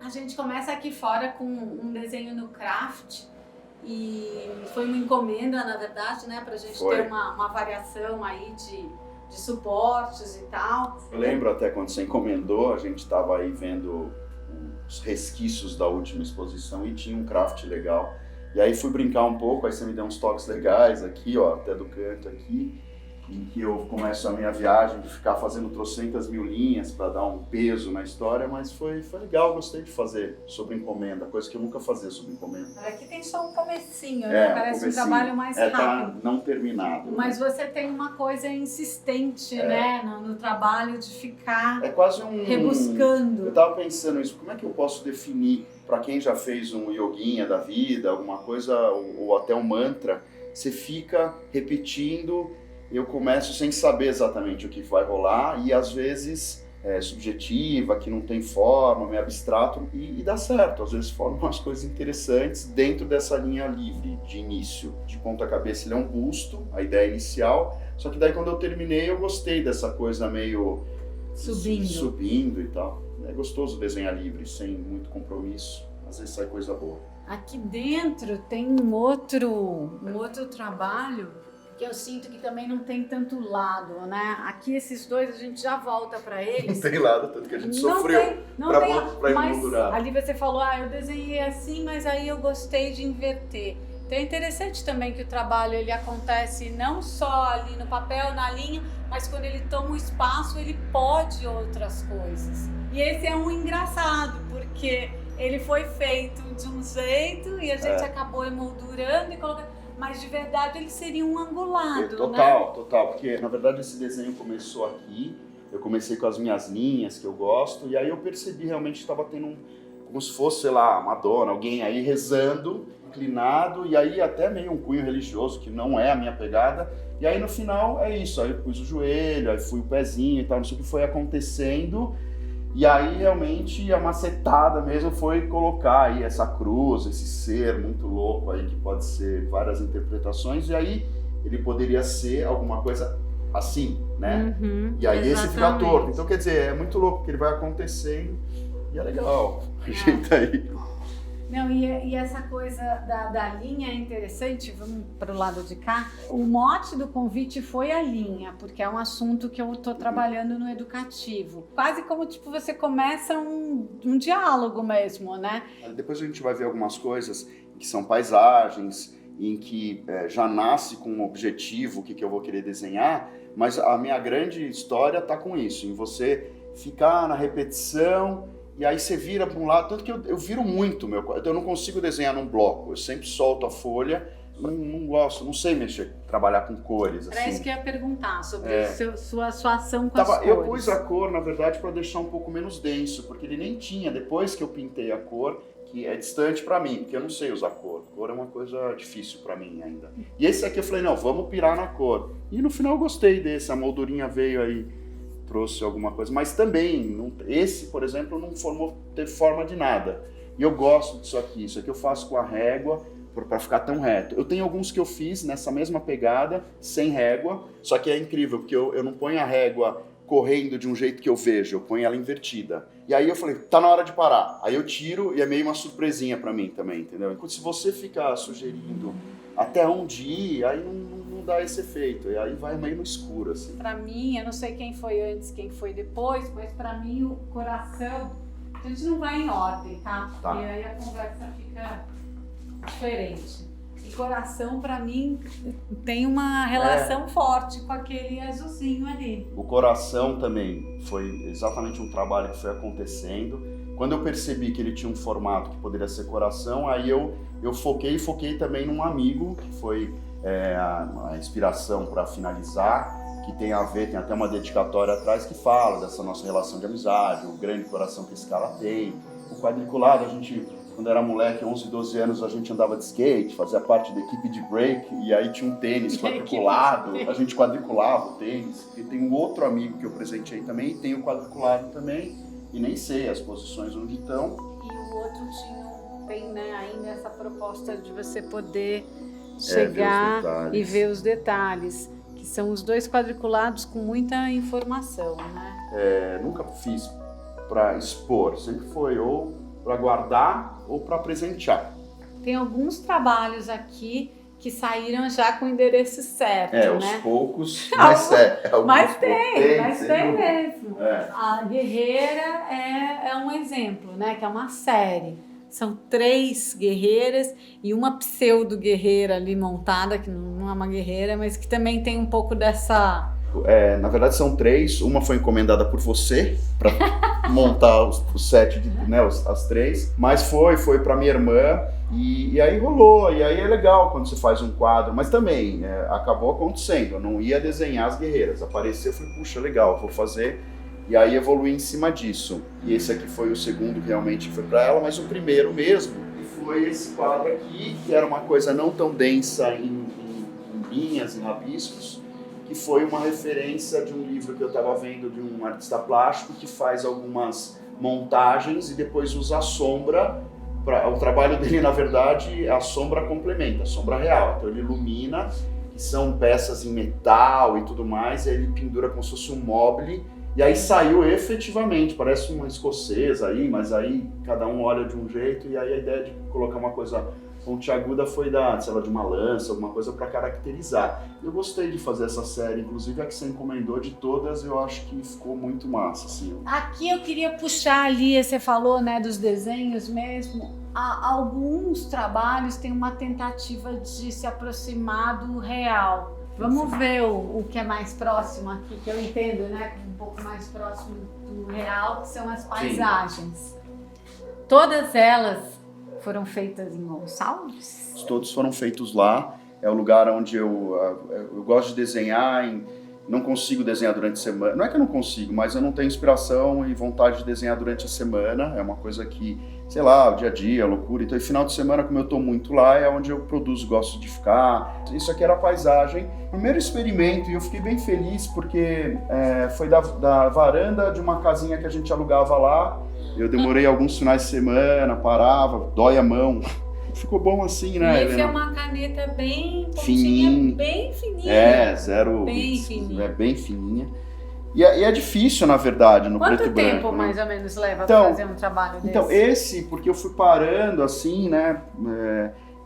A gente começa aqui fora com um desenho no craft e foi uma encomenda, na verdade, né, pra gente ter uma variação aí de suportes e tal. Eu lembro até quando você encomendou, a gente estava aí vendo os resquícios da última exposição e tinha um craft legal. E aí fui brincar um pouco, aí você me deu uns toques legais aqui, ó, até do canto aqui, em que eu começo a minha viagem de ficar fazendo trocentas mil linhas para dar um peso na história, mas foi legal, gostei de fazer sobre encomenda, coisa que eu nunca fazia sobre encomenda. Aqui tem só um comecinho, né? Parece um trabalho mais rápido. Tá não terminado. Mas você tem uma coisa insistente, né, no trabalho de ficar quase rebuscando. Eu tava pensando isso, como é que eu posso definir, para quem já fez um yoguinha da vida, alguma coisa, ou até um mantra, você fica repetindo. Eu começo sem saber exatamente o que vai rolar e às vezes é subjetiva, que não tem forma, meio abstrato e dá certo. Às vezes formam umas coisas interessantes dentro dessa linha livre de início. De ponta cabeça ele é um busto, a ideia inicial, só que daí quando eu terminei eu gostei dessa coisa meio subindo e tal. É gostoso desenhar livre, sem muito compromisso, às vezes sai coisa boa. Aqui dentro tem um outro trabalho que eu sinto que também não tem tanto lado, né? Aqui esses dois a gente já volta para eles. Não tem lado, tanto que a gente sofreu para emoldurar. Ali você falou, eu desenhei assim, mas aí eu gostei de inverter. Então é interessante também que o trabalho ele acontece não só ali no papel, na linha, mas quando ele toma o espaço, ele pode outras coisas. E esse é um engraçado, porque ele foi feito de um jeito e a gente acabou emoldurando e colocando... Mas de verdade ele seria um angulado, total, porque na verdade esse desenho começou aqui, eu comecei com as minhas linhas que eu gosto, e aí eu percebi realmente que estava tendo como se fosse, sei lá, Madonna, alguém aí rezando, inclinado, e aí até meio um cunho religioso, que não é a minha pegada, e aí no final é isso, aí eu pus o joelho, aí fui o pezinho e tal, não sei o que foi acontecendo. E aí, realmente, a macetada mesmo foi colocar aí essa cruz, esse ser muito louco aí, que pode ser várias interpretações, e aí ele poderia ser alguma coisa assim, né? E aí esse fica torto. Então, quer dizer, é muito louco, porque ele vai acontecendo e é legal. A gente aí... Não, e essa coisa da linha é interessante, vamos para o lado de cá. O mote do convite foi a linha, porque é um assunto que eu estou trabalhando no educativo. Quase como tipo você começa um diálogo mesmo, né? Depois a gente vai ver algumas coisas que são paisagens, em que já nasce com um objetivo, o que eu vou querer desenhar, mas a minha grande história está com isso, em você ficar na repetição. E aí você vira para um lado, tanto que eu viro muito meu quadro. Eu não consigo desenhar num bloco, eu sempre solto a folha, não gosto, não sei trabalhar com cores. Era assim. isso que eu ia perguntar, sobre sua ação com as cores. Eu pus a cor, na verdade, para deixar um pouco menos denso, porque ele nem tinha, depois que eu pintei a cor, que é distante para mim, porque eu não sei usar cor. Cor é uma coisa difícil para mim ainda. E esse aqui eu falei, não, vamos pirar na cor. E no final eu gostei desse, a moldurinha veio aí, trouxe alguma coisa, mas também, esse, por exemplo, não teve forma de nada. E eu gosto disso aqui, isso aqui eu faço com a régua, para ficar tão reto. Eu tenho alguns que eu fiz nessa mesma pegada, sem régua, só que é incrível, porque eu não ponho a régua correndo de um jeito que eu vejo, eu ponho ela invertida. E aí eu falei, tá na hora de parar. Aí eu tiro e é meio uma surpresinha para mim também, entendeu? Enquanto se você ficar sugerindo até onde ir, aí não dá esse efeito, e aí vai meio no escuro, assim. Pra mim, eu não sei quem foi antes, quem foi depois, mas pra mim o coração, a gente não vai em ordem, tá? Porque aí a conversa fica diferente. E coração, pra mim, tem uma relação forte com aquele azulzinho ali. O coração também foi exatamente um trabalho que foi acontecendo. Quando eu percebi que ele tinha um formato que poderia ser coração, aí eu foquei também num amigo, que foi a inspiração para finalizar, que tem a ver, tem até uma dedicatória atrás que fala dessa nossa relação de amizade, o grande coração que esse cara tem. O quadriculado, a gente, quando era moleque, 11, 12 anos, a gente andava de skate, fazia parte da equipe de break, e aí tinha um tênis quadriculado, a gente quadriculava o tênis. E tem um outro amigo que eu presenteei também, tem o quadriculado também, e nem sei as posições onde estão. E o outro tem, né, ainda essa proposta de você poder chegar e ver os detalhes, que são os dois quadriculados com muita informação, né? Nunca fiz para expor, sempre foi ou para guardar ou para presentear. Tem alguns trabalhos aqui que saíram já com o endereço certo, né? Aos poucos, mas tem mesmo. A Guerreira é um exemplo, né? Que é uma série. São 3 guerreiras e uma pseudo-guerreira ali montada, que não é uma guerreira, mas que também tem um pouco dessa... Na verdade são 3, uma foi encomendada por você para montar o set, né, as 3, mas foi para minha irmã e aí rolou, e aí é legal quando você faz um quadro, mas também acabou acontecendo, eu não ia desenhar as guerreiras, apareceu, eu falei, puxa, legal, vou fazer, e aí evoluí em cima disso, e esse aqui foi o segundo que realmente foi para ela, mas o primeiro mesmo, foi esse quadro aqui, que era uma coisa não tão densa em linhas, em rabiscos, que foi uma referência de um livro que eu estava vendo de um artista plástico que faz algumas montagens e depois usa a sombra. O trabalho dele, na verdade, a sombra complementa, a sombra real. Então ele ilumina, que são peças em metal e tudo mais, e aí ele pendura como se fosse um mobile, e aí saiu efetivamente, parece uma escocesa aí, mas aí cada um olha de um jeito, e aí a ideia de colocar uma coisa pontiaguda foi de uma lança, alguma coisa para caracterizar. Eu gostei de fazer essa série, inclusive a que você encomendou de todas, eu acho que ficou muito massa, assim. Aqui eu queria puxar ali, você falou, né, dos desenhos mesmo. Alguns trabalhos têm uma tentativa de se aproximar do real. Vamos ver o que é mais próximo aqui, que eu entendo, né, um pouco mais próximo do real, que são as paisagens. Sim. Todas elas foram feitas em Gonçalves? Todos foram feitos lá. É o lugar onde eu gosto de desenhar. Não consigo desenhar durante a semana. Não é que eu não consigo, mas eu não tenho inspiração e vontade de desenhar durante a semana. É uma coisa que, sei lá, o dia a dia, a loucura. Então, final de semana, como eu tô muito lá, é onde eu produzo, gosto de ficar. Isso aqui era a paisagem. Primeiro experimento, e eu fiquei bem feliz porque foi da varanda de uma casinha que a gente alugava lá. Eu demorei alguns finais de semana, parava, dói a mão. Ficou bom assim, né, Helena? É uma caneta bem fininha, bem fininha. Bem fininha. É bem fininha. E é difícil, na verdade, no preto e branco. Quanto tempo, mais ou menos, leva para fazer um trabalho desse? Então, porque eu fui parando, assim, né,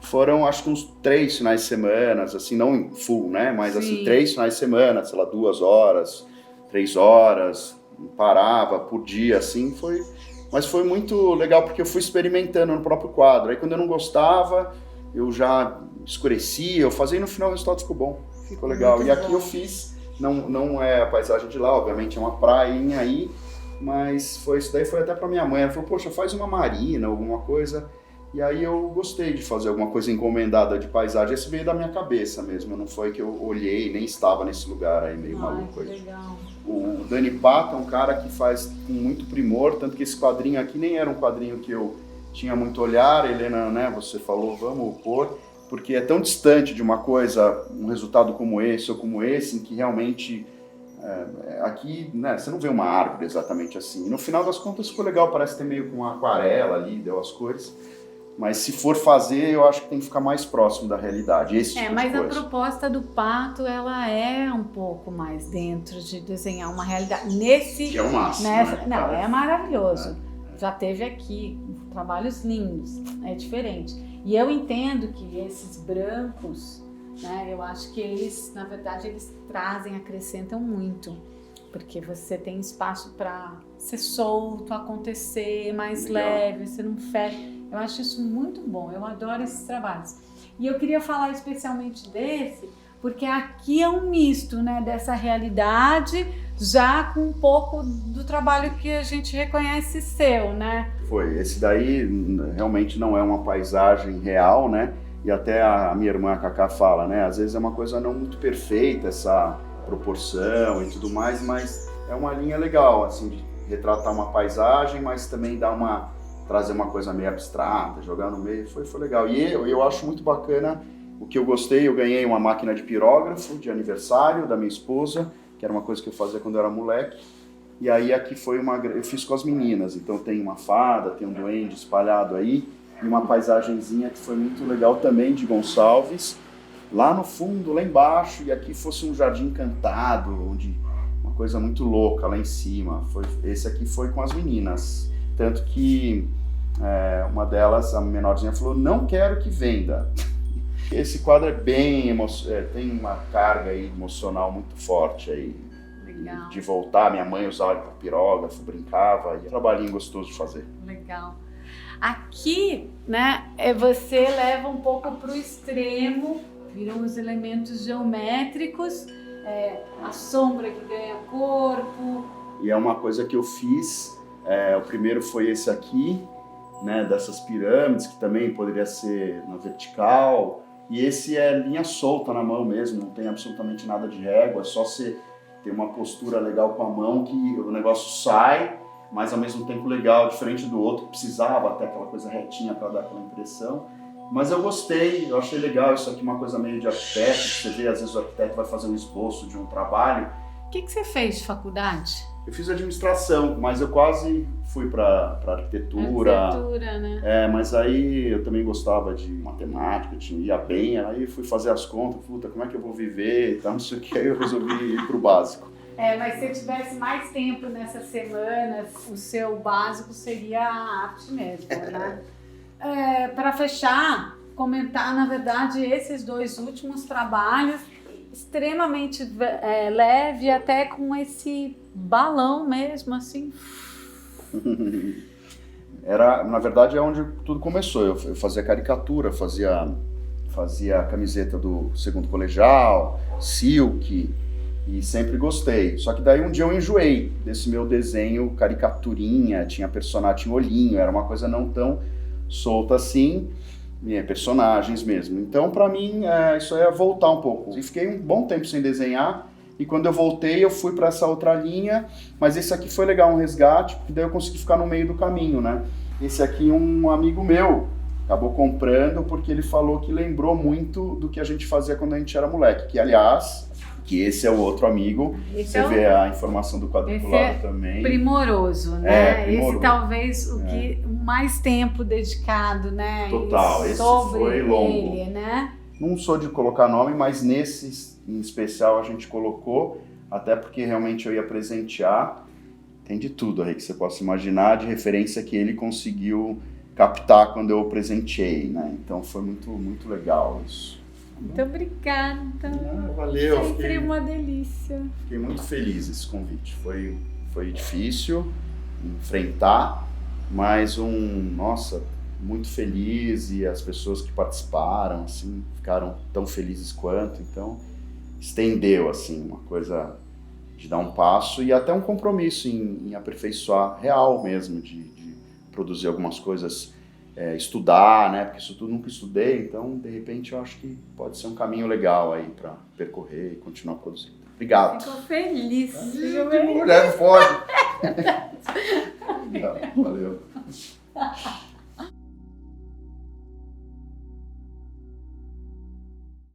foram, acho que uns 3 finais de semana, assim, não em full, né, mas, sim, assim, 3 finais de semana, sei lá, 2 horas, 3 horas, parava por dia, assim, foi... Mas foi muito legal porque eu fui experimentando no próprio quadro. Aí quando eu não gostava, eu já escurecia, eu fazia e no final o resultado ficou bom, ficou legal. Muito e aqui bom. Eu fiz, não é a paisagem de lá, obviamente é uma prainha aí, mas isso daí foi até pra minha mãe. Ela falou, poxa, faz uma marina, alguma coisa. E aí eu gostei de fazer alguma coisa encomendada de paisagem. Esse veio da minha cabeça mesmo, não foi que eu olhei, nem estava nesse lugar aí meio maluco aí. Legal. O Dani Pato é um cara que faz com muito primor, tanto que esse quadrinho aqui nem era um quadrinho que eu tinha muito olhar, Helena, né, você falou, vamos pôr, porque é tão distante de uma coisa, um resultado como esse ou como esse, em que realmente aqui, né, você não vê uma árvore exatamente assim. E no final das contas ficou legal, parece ter meio com uma aquarela ali, deu as cores. Mas se for fazer, eu acho que tem que ficar mais próximo da realidade. Esse tipo mas de a coisa. proposta do Pato, ela é um pouco mais dentro de desenhar uma realidade. Nesse... Que é o máximo. Não, é maravilhoso. Já teve aqui trabalhos lindos, é diferente. E eu entendo que esses brancos, né, eu acho que eles, na verdade, eles acrescentam muito. Porque você tem espaço para ser solto, acontecer, mais leve, você não fecha. Eu acho isso muito bom, eu adoro esses trabalhos. E eu queria falar especialmente desse, porque aqui é um misto, né, dessa realidade, já com um pouco do trabalho que a gente reconhece seu, né? Esse daí realmente não é uma paisagem real, né? E até a minha irmã, a Cacá, fala, né? Às vezes é uma coisa não muito perfeita, essa proporção e tudo mais, mas é uma linha legal, assim, de retratar uma paisagem, mas também trazer uma coisa meio abstrata, jogar no meio, foi legal. E eu acho muito bacana, o que eu gostei, eu ganhei uma máquina de pirógrafo de aniversário da minha esposa, que era uma coisa que eu fazia quando eu era moleque, e aí aqui eu fiz com as meninas, então tem uma fada, tem um duende espalhado aí, e uma paisagenzinha que foi muito legal também de Gonçalves, lá no fundo, lá embaixo, e aqui fosse um jardim encantado, onde uma coisa muito louca lá em cima. Esse aqui foi com as meninas, tanto que uma delas, a menorzinha, falou, não quero que venda. Esse quadro é bem tem uma carga aí emocional muito forte aí. Legal. De voltar, minha mãe usava para pirógrafo, brincava, e é um trabalhinho gostoso de fazer. Legal. Aqui, né, você leva um pouco para o extremo, viram os elementos geométricos, a sombra que ganha corpo. E é uma coisa que eu fiz, o primeiro foi esse aqui, né, dessas pirâmides, que também poderia ser na vertical, e esse é linha solta na mão mesmo, não tem absolutamente nada de régua, é só você ter uma postura legal com a mão que o negócio sai, mas ao mesmo tempo legal, diferente do outro, que precisava até aquela coisa retinha para dar aquela impressão. Mas eu gostei, eu achei legal isso aqui, uma coisa meio de arquiteto, que você vê, às vezes o arquiteto vai fazer um esboço de um trabalho. O que você fez de faculdade? Eu fiz administração, mas eu quase fui para arquitetura. Arquitetura, né? Mas aí eu também gostava de matemática, ia bem, aí fui fazer as contas, puta, como é que eu vou viver e tal, não sei o que, aí eu resolvi ir pro básico. Mas se eu tivesse mais tempo nessas semanas, o seu básico seria a arte mesmo, né? Para fechar, comentar, na verdade, esses 2 últimos trabalhos, extremamente leve, até com esse balão mesmo, assim. Na verdade, é onde tudo começou. Eu fazia caricatura, fazia camiseta do segundo colegial, silk, e sempre gostei. Só que daí um dia eu enjoei desse meu desenho caricaturinha, tinha personagem, tinha olhinho, era uma coisa não tão solta assim, personagens mesmo. Então, pra mim, isso é voltar um pouco. E fiquei um bom tempo sem desenhar, e quando eu voltei, eu fui pra essa outra linha, mas esse aqui foi legal, um resgate, porque daí eu consegui ficar no meio do caminho, né? Esse aqui, um amigo meu acabou comprando, porque ele falou que lembrou muito do que a gente fazia quando a gente era moleque, que, aliás, que esse é o outro amigo, você vê a informação do quadriculado também. Primoroso, né? Primoroso. Esse talvez o que mais tempo dedicado, né? Total, esse foi longo. Ele, né? Não sou de colocar nome, mas nesse em especial a gente colocou, até porque realmente eu ia presentear. Tem de tudo aí que você possa imaginar, de referência que ele conseguiu captar quando eu presenteei, né? Então foi muito, muito legal isso. Muito obrigada. Valeu. Sempre uma delícia. Fiquei muito feliz esse convite. Foi difícil enfrentar, mas nossa, muito feliz, e as pessoas que participaram, assim, ficaram tão felizes quanto. Então, estendeu, assim, uma coisa de dar um passo e até um compromisso em aperfeiçoar real mesmo, de produzir algumas coisas, estudar, né? Porque isso tudo nunca estudei, então de repente eu acho que pode ser um caminho legal aí para percorrer e continuar produzindo. Obrigado. Fico feliz. Mulher, não pode.